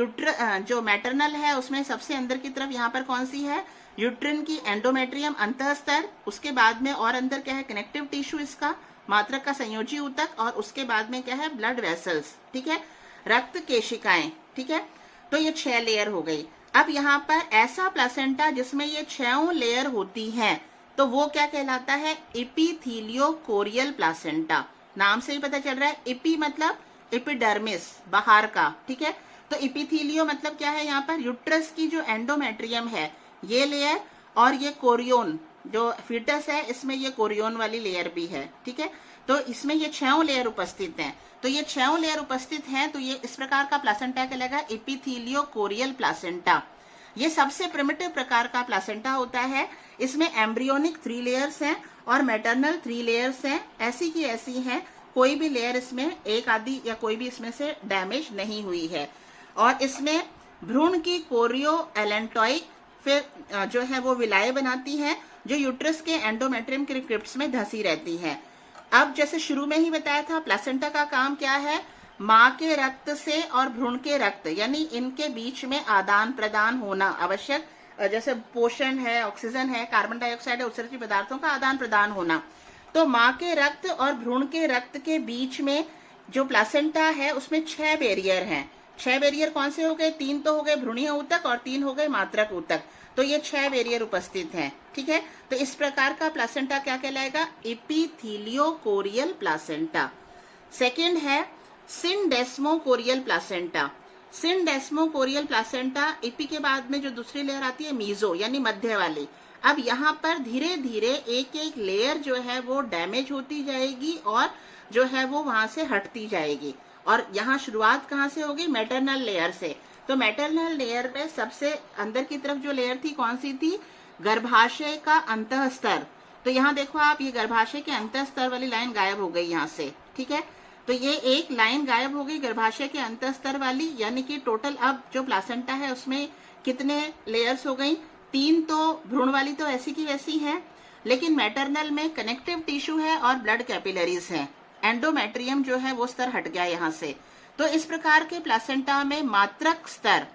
जो मैटरनल है उसमें सबसे अंदर की तरफ यहाँ पर कौन सी है, यूट्रिन की एंडोमेट्रियम अंतःस्तर, उसके बाद में और अंदर क्या है, कनेक्टिव टिश्यू इसका, मात्रक का संयोजी ऊतक, और उसके बाद में क्या है, ब्लड वेसल्स, ठीक है, रक्त केशिकाएं, ठीक है। तो ये 6 लेयर हो गई। अब यहाँ पर ऐसा प्लासेंटा जिसमें ये 6 लेयर होती हैं, तो वो क्या कहलाता है, एपिथेलियोकोरियल प्लासेंटा। नाम से ही पता चल रहा है, एपी मतलब एपिडर्मिस, बाहर का, ठीक है। तो एपिथेलियो मतलब क्या है, यहाँ पर यूट्रस की जो एंडोमेट्रियम है ये लेयर, और ये कोरियोन जो फीटस है इसमें ये कोरियोन वाली लेयर भी है, ठीक है। तो इसमें ये 6 लेयर उपस्थित हैं। तो ये 6 लेयर उपस्थित हैं, तो ये इस प्रकार का प्लासेंटा कहलाएगा एपिथेलियोकोरियल प्लासेंटा। ये सबसे प्रिमिटिव प्रकार का प्लासेंटा होता है। इसमें एम्ब्रियोनिक 3 लेयर्स हैं और मैटरनल 3 लेयर्स हैं, ऐसी की ऐसी हैं, कोई भी लेयर इसमें एक आदि या कोई भी इसमें से डैमेज नहीं हुई है। और इसमें भ्रूण की कोरियो एलेंटोइक फिर जो है वो विलाय बनाती है जो यूट्रस के एंडोमेट्रियम के क्रिप्ट्स में धसी रहती है। अब जैसे शुरू में ही बताया था, प्लासेंटा का काम क्या है, माँ के रक्त से और भ्रूण के रक्त यानी इनके बीच में आदान प्रदान होना आवश्यक, जैसे पोषण है, ऑक्सीजन है, कार्बन डाइऑक्साइड है, उत्सर्जित पदार्थों का आदान प्रदान होना। तो माँ के रक्त और भ्रूण के रक्त के बीच में जो प्लासेंटा है उसमें 6 बैरियर हैं। 6 बैरियर कौन से हो गए, 3 तो हो गए भ्रूणीय ऊतक और 3 हो गए मात्रक ऊतक, तो ये 6 बैरियर उपस्थित हैं, ठीक है। तो इस प्रकार का प्लासेंटा क्या कहलाएगा, एपिथेलियोकोरियल प्लासेंटा। सेकंड है सिनडेस्मोकोरियल प्लासेंटा। सिनडेस्मोकोरियल प्लासेंटा, एपी के बाद में जो दूसरी लेयर आती है मीजो यानी मध्य वाली। अब यहाँ पर धीरे धीरे एक एक लेयर जो है वो डैमेज होती जाएगी और जो है वो वहां से हटती जाएगी। और यहाँ शुरुआत कहाँ से होगी, मैटरनल लेयर से। तो मैटरनल लेयर में सबसे अंदर की तरफ जो लेयर थी कौन सी थी, गर्भाशय का अंतःस्तर। तो यहाँ देखो आप, ये गर्भाशय के अंतःस्तर वाली लाइन गायब हो गई यहाँ से, ठीक है। तो ये एक लाइन गायब हो गई गर्भाशय के अंतःस्तर वाली, यानी कि टोटल अब जो प्लासेंटा है उसमें कितने लेयर्स हो गई, 3 तो भ्रूण वाली तो ऐसी की वैसी है, लेकिन मैटरनल में कनेक्टिव टिश्यू है और ब्लड कैपिलरीज हैं। एंडोमेट्रियम जो है वो स्तर हट गया यहाँ से। तो इस प्रकार के प्लासेंटा में मात्रक स्तर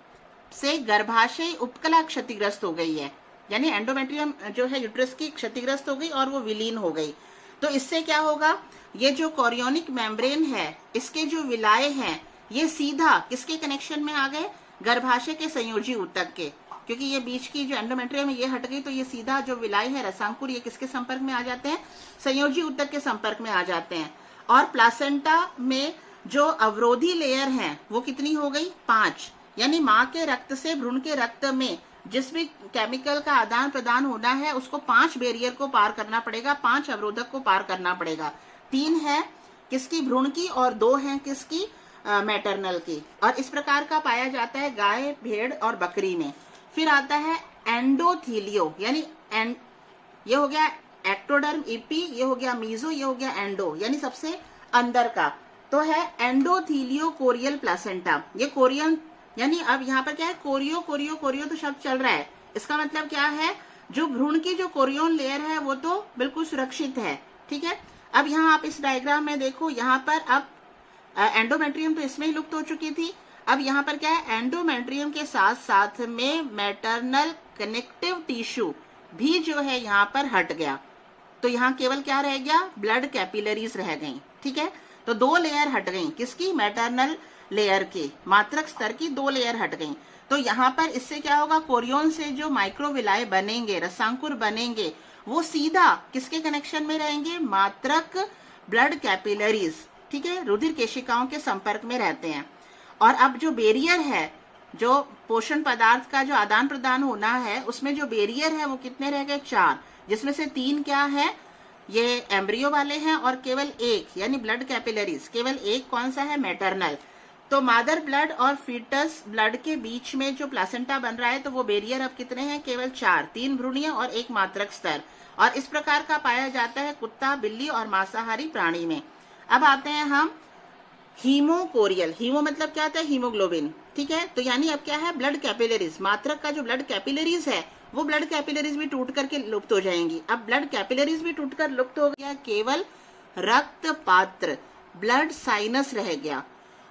से गर्भाशय उपकला क्षतिग्रस्त हो गई है, यानी एंडोमेट्रियम जो है यूट्रस की क्षतिग्रस्त हो गई और वो विलीन हो गई। तो इससे क्या होगा, ये जो कोरियोनिक मेम्ब्रेन है इसके जो विलाय हैं ये सीधा किसके कनेक्शन में आ गए, गर्भाशय के संयोजी ऊतक के, क्योंकि ये बीच की जो एंडोमेट्रियम है ये हट गई, तो ये सीधा जो विलाई है रसांकुर ये किसके संपर्क में आ जाते हैं, संयोजी ऊतक के संपर्क में आ जाते हैं। और प्लासेंटा में जो अवरोधी लेयर है वो कितनी हो गई, 5, यानी माँ के रक्त से भ्रूण के रक्त में जिस भी केमिकल का आदान प्रदान होना है उसको 5 बैरियर को पार करना पड़ेगा, 5 अवरोधक को पार करना पड़ेगा। 3 है किसकी, भ्रूण की, और 2 है किसकी, मैटरनल की। और इस प्रकार का पाया जाता है गाय, भेड़ और बकरी में। फिर आता है एंडोथीलियो, यानी ये हो गया एक्टोडर्म, इपी, ये हो गया मीजो, ये हो गया एंडो, यानी सबसे अंदर का, तो है एंडोथीलियो कोरियल प्लासेंटा। ये कोरियन, यानी अब यहाँ पर क्या है, कोरियो कोरियो कोरियो तो शब्द चल रहा है, इसका मतलब क्या है, जो भ्रूण की जो कोरियोन लेयर है वो तो बिल्कुल सुरक्षित है, ठीक है। अब यहाँ आप इस डायग्राम में देखो, यहाँ पर अब एंडोमेट्रियम तो इसमें ही लुप्त हो चुकी थी, अब यहाँ पर क्या है, एंडोमेट्रियम के साथ साथ में मैटरनल कनेक्टिव टिश्यू भी जो है यहाँ पर हट गया, तो यहाँ केवल क्या रह गया, ब्लड कैपिलरीज रह गई, ठीक है। तो 2 लेयर हट गई, किसकी, मैटरनल लेयर की, मात्रक स्तर की 2 लेयर हट गई। तो यहाँ पर इससे क्या होगा, कोरियोन से जो माइक्रोविलाय बनेंगे, रसांकुर बनेंगे, वो सीधा किसके कनेक्शन में रहेंगे, मात्रक ब्लड कैपिलरीज, ठीक है, रुधिर केशिकाओं के संपर्क में रहते हैं। और अब जो बैरियर है, जो पोषण पदार्थ का जो आदान प्रदान होना है, उसमें जो बैरियर है वो कितने रह गए, 4, जिसमें से 3 क्या है, ये एम्ब्रियो वाले हैं, और केवल 1 यानी ब्लड कैपिलरीज, केवल 1 कौन सा है, मैटरनल। तो मादर ब्लड और फीटस ब्लड के बीच में जो प्लासेंटा बन रहा है, तो वो बैरियर अब कितने हैं, केवल 4, 3 भ्रूणीय और 1 मात्रक स्तर। और इस प्रकार का पाया जाता है कुत्ता, बिल्ली और मांसाहारी प्राणी में। अब आते हैं हम हीमोकोरियल, हीमो मतलब क्या होता है, हीमोग्लोबिन, ठीक है। तो यानी अब क्या है, ब्लड कैपिलरीज, मात्रक का जो ब्लड कैपिलरीज है वो ब्लड कैपिलरीज भी टूट करके लुप्त हो जाएंगी। अब ब्लड कैपिलरीज भी टूटकर लुप्त हो गया, केवल रक्त पात्र, ब्लड साइनस रह गया।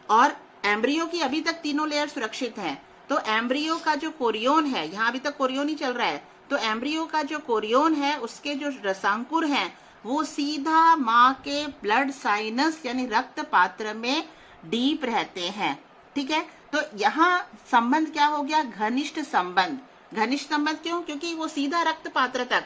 और एम्ब्रियो की अभी तक तीनों लेयर सुरक्षित हैं, तो एम्ब्रियो का जो कोरियोन है, यहाँ अभी तक कोरियोन ही चल रहा है, तो एम्ब्रियो का जो कोरियोन है उसके जो रसांकुर हैं वो सीधा माँ के ब्लड साइनस यानी रक्त पात्र में डीप रहते हैं, ठीक है। तो यहाँ संबंध क्या हो गया, घनिष्ठ संबंध। घनिष्ठ संबंध क्यों, क्योंकि वो सीधा रक्त पात्र तक,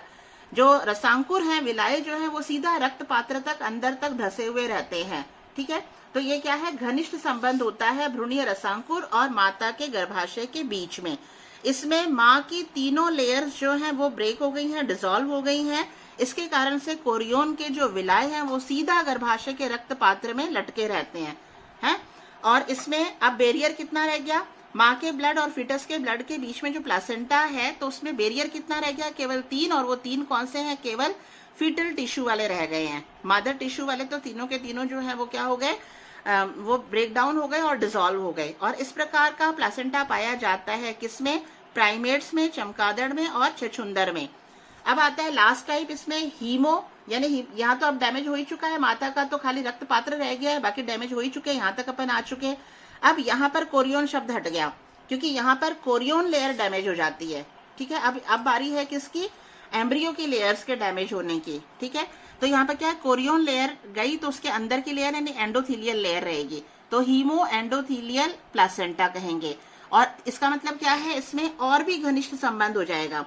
जो रसांकुर है, विलाय जो है वो सीधा रक्त पात्र तक अंदर तक धसे हुए रहते हैं, ठीक है। तो ये क्या है, घनिष्ठ संबंध होता है भ्रूणीय रसांकुर और माता के गर्भाशय के बीच में। इसमें माँ की तीनों लेयर्स जो हैं वो ब्रेक हो गई हैं, डिसॉल्व हो गई हैं। इसके कारण से कोरियोन के जो विलाय हैं वो सीधा गर्भाशय के रक्त पात्र में लटके रहते हैं। और इसमें अब बैरियर कितना रह गया, माँ के ब्लड और फीटस के ब्लड के बीच में जो प्लासेंटा है, तो उसमें बैरियर कितना रह गया, केवल 3, और वो 3 कौन से हैं, केवल फीटल टिश्यू वाले रह गए हैं। मदर टिश्यू वाले तो तीनों के तीनों जो है वो क्या हो गए, वो ब्रेक डाउन हो गए और डिसॉल्व हो गए। और इस प्रकार का प्लासेंटा पाया जाता है किसमें, प्राइमेट्स में, चमगादड़ में और छछूंदर में। अब आता है लास्ट टाइप, इसमें हीमो, यानी यहाँ तो अब डैमेज हो ही चुका है, माता का तो खाली रक्त पात्र रह गया है, बाकी डैमेज हो ही चुके हैं, यहाँ तक अपन आ चुके हैं। अब यहाँ पर कोरियोन शब्द हट गया, क्योंकि यहाँ पर कोरियोन लेयर डैमेज हो जाती है, ठीक है। अब बारी है किसकी, एम्ब्रियो की लेयर्स के डैमेज होने की, ठीक है। तो यहाँ पर क्या है, कोरियोन लेयर गई तो उसके अंदर की लेयर यानी एंडोथीलियल लेयर रहेगी, तो हीमो एंडोथीलियल प्लासेंटा कहेंगे। और इसका मतलब क्या है, इसमें और भी घनिष्ठ संबंध हो जाएगा।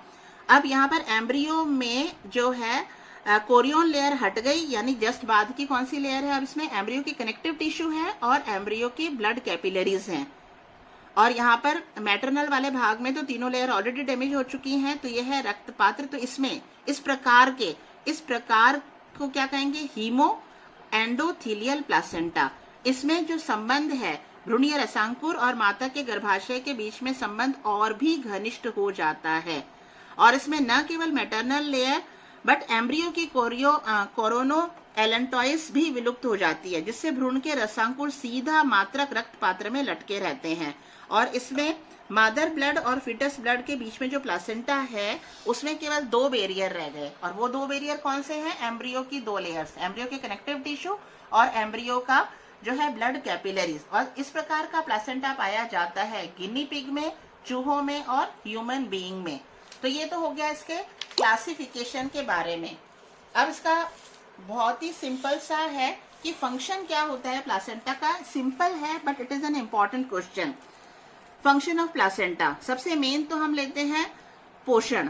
अब यहाँ पर एम्ब्रियो में जो है कोरियोन लेयर हट गई, यानी जस्ट बाद की कौन सी लेयर है, अब इसमें एम्ब्रियो की कनेक्टिव टिश्यू है और एम्ब्रियो की ब्लड कैपिलरीज हैं। और यहाँ पर मैटरनल वाले भाग में तो तीनों लेयर ऑलरेडी डैमेज हो चुकी हैं, तो यह है रक्त पात्र। तो इसमें इस प्रकार को क्या कहेंगे, हीमो एंडोथीलियल प्लासेंटा। इसमें जो संबंध है भ्रूणीय रसांकुर और माता के गर्भाशय के बीच में संबंध और भी घनिष्ठ हो जाता है। और इसमें न केवल मैटरनल लेयर बट एम्ब्रियो की कोरोनो एलेंटॉइस भी विलुप्त हो जाती है, जिससे भ्रूण के रसांकुर सीधा मात्रक रक्त पात्र में लटके रहते हैं। और इसमें मदर ब्लड और फीटस ब्लड के बीच में जो प्लासेंटा है उसमें केवल 2 बैरियर रह गए, और वो 2 बैरियर कौन से हैं, एम्ब्रियो की 2 लेयर्स, एम्ब्रियो के कनेक्टिव टिश्यू और एम्ब्रियो का जो है ब्लड कैपिलरीज। और इस प्रकार का प्लासेंटा पाया जाता है गिनी पिग में, चूहों में और ह्यूमन बीइंग में। तो ये तो हो गया इसके क्लासिफिकेशन के बारे में। अब इसका बहुत ही सिंपल सा है कि फंक्शन क्या होता है प्लासेंटा का। सिंपल है but it is an important question. Function of placenta, सबसे मेन तो हम लेते हैं पोषण,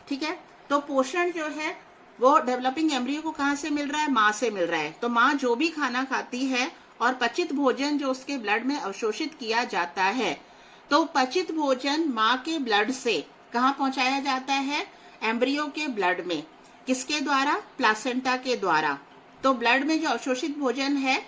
ठीक है। तो पोषण जो है वो डेवलपिंग एम्ब्रियो को कहाँ से मिल रहा है, माँ से मिल रहा है। तो माँ जो भी खाना खाती है और पचित भोजन जो उसके ब्लड में अवशोषित किया जाता है, तो पचित भोजन माँ के ब्लड से कहाँ पहुंचाया जाता है, एम्ब्रियो के ब्लड में। किसके द्वारा, प्लासेंटा के द्वारा। तो ब्लड में जो अवशोषित भोजन है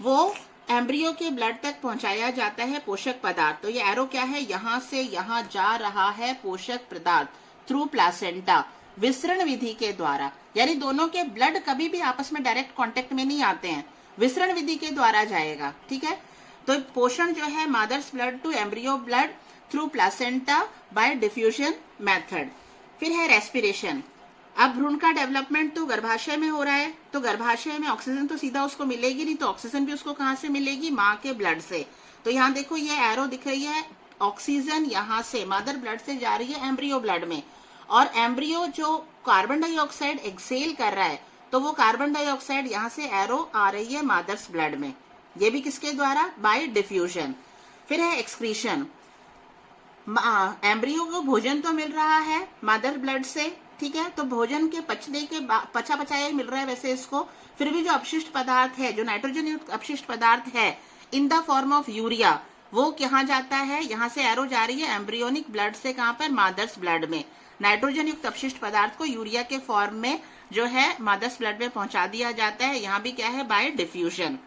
वो एम्ब्रियो के ब्लड तक पहुंचाया जाता है पोषक पदार्थ। तो ये एरो क्या है, यहाँ से यहाँ जा रहा है पोषक पदार्थ थ्रू प्लासेंटा, विसरण विधि के द्वारा। यानी दोनों के ब्लड कभी भी आपस में डायरेक्ट कांटेक्ट में नहीं आते हैं, विसरण विधि के द्वारा जाएगा, ठीक है। तो पोषण जो है mother's blood to embryo blood through placenta by diffusion method. फिर है रेस्पिरेशन। अब भ्रूण का डेवलपमेंट तो गर्भाशय में हो रहा है, तो गर्भाशय में ऑक्सीजन तो सीधा उसको मिलेगी नहीं, तो ऑक्सीजन भी उसको कहाँ से मिलेगी, माँ के ब्लड से। तो यहाँ देखो ये एरो दिख रही है, ऑक्सीजन यहाँ से मदर ब्लड से जा रही है एम्ब्रियो ब्लड में, और एम्ब्रियो जो कार्बन डाइऑक्साइड एक्सेल कर रहा है, तो वो कार्बन डाइऑक्साइड यहाँ से एरो आ रही है मदर्स ब्लड में। ये भी किसके द्वारा, बाय डिफ्यूजन। फिर है एक्सक्रीशन। एम्ब्रियो को भोजन तो मिल रहा है मदर ब्लड से, ठीक है, तो भोजन के पचने के पचा पचाया ही मिल रहा है वैसे इसको, फिर भी जो अपशिष्ट पदार्थ है, जो नाइट्रोजन युक्त अपशिष्ट पदार्थ है in the form of urea, वो कहाँ जाता है, यहाँ से एरो जा रही है एम्ब्रियोनिक ब्लड से कहाँ पर, मदर्स ब्लड में। नाइट्रोजन युक्त अपशिष्ट पदार्थ को यूरिया के फॉर्म में जो है मदर्स ब्लड में पहुंचा दिया जाता है। यहाँ भी क्या है, बाय डिफ्यूजन।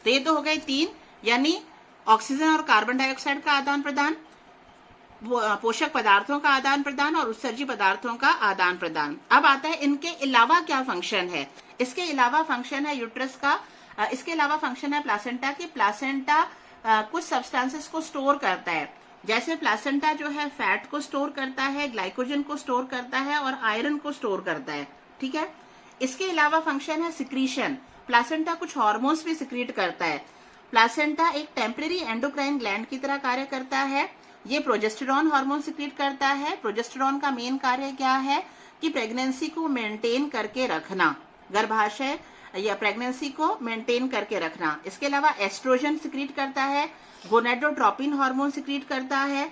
तो ये तो हो गए तीन, यानी ऑक्सीजन और कार्बन डाइऑक्साइड का आदान प्रदान, पोषक पदार्थों का आदान प्रदान और उत्सर्जी पदार्थों का आदान प्रदान। अब आता है इनके अलावा क्या फंक्शन है। इसके अलावा फंक्शन है यूट्रस का, इसके अलावा फंक्शन है प्लासेंटा की। प्लासेंटा कुछ सब्सटेंसेस को स्टोर करता है, जैसे प्लासेंटा जो है फैट को स्टोर करता है, ग्लाइकोजन को स्टोर करता है और आयरन को स्टोर करता है, ठीक है। इसके अलावा फंक्शन है सिक्रीशन। प्लासेंटा कुछ हार्मोन्स भी सिक्रीट करता है। प्लासेंटा एक टेम्परेरी एंडोक्राइन ग्लैंड की तरह कार्य करता है। ये प्रोजेस्टेरॉन हार्मोन सिक्रीट करता है। प्रोजेस्टेरॉन का मेन कार्य क्या है कि प्रेगनेंसी को मेंटेन करके रखना, गर्भाशय या प्रेगनेंसी को मेंटेन करके रखना। इसके अलावा एस्ट्रोजन सिक्रीट करता है, गोनेडोट्रोपिन हार्मोन सिक्रीट करता है,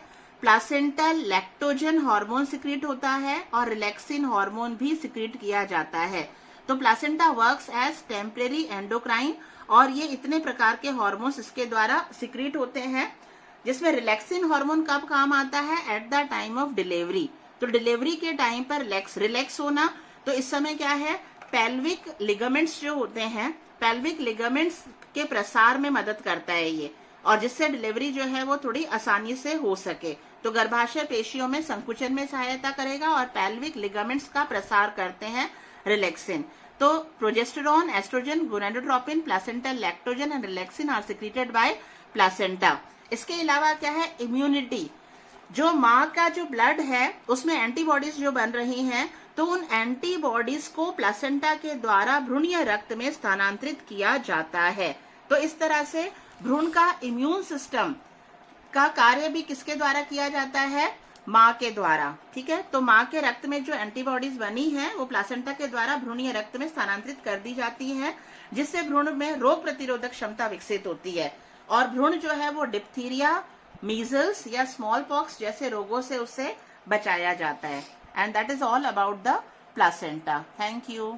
प्लासेंटल लैक्टोजन हार्मोन सिक्रीट होता है और रिलैक्सिन हार्मोन भी सिक्रीट किया जाता है। तो placenta works as temporary endocrine, और ये इतने प्रकार के हार्मोन्स इसके द्वारा सिक्रीट होते हैं, जिसमें रिलैक्सिन हार्मोन कब काम आता है, eight the time of delivery. तो डिलीवरी के टाइम पर रिलैक्स होना, तो इस समय क्या है, पेल्विक लिगामेंट्स जो होते हैं, पेल्विक लिगामेंट्स के प्रसार में मदद करता है ये, और जिससे डिलीवरी जो है वो थोड़ी आसानी से हो सके। तो गर्भाशय पेशियों में संकुचन में सहायता करेगा और पेल्विक लिगामेंट्स का प्रसार करते हैं रिलैक्सिन। तो progesterone, oestrogen, gonadotropin, placental lactogen and relaxin are secreted by placenta. इसके अलावा क्या है, इम्यूनिटी। जो माँ का जो ब्लड है उसमें एंटीबॉडीज जो बन रही हैं, तो उन एंटीबॉडीज को प्लासेंटा के द्वारा भ्रूणीय रक्त में स्थानांतरित किया जाता है। तो इस तरह से भ्रूण का इम्यून सिस्टम का कार्य भी किसके द्वारा किया जाता है, माँ के द्वारा, ठीक है। तो माँ के रक्त में जो एंटीबॉडीज बनी है वो प्लासेंटा के द्वारा भ्रूणीय रक्त में स्थानांतरित कर दी जाती है, जिससे भ्रूण में रोग प्रतिरोधक क्षमता विकसित होती है, और भ्रूण जो है वो डिप्थीरिया, मीजल्स या स्मॉल पॉक्स जैसे रोगों से उसे बचाया जाता है। And that is all about the placenta. Thank you.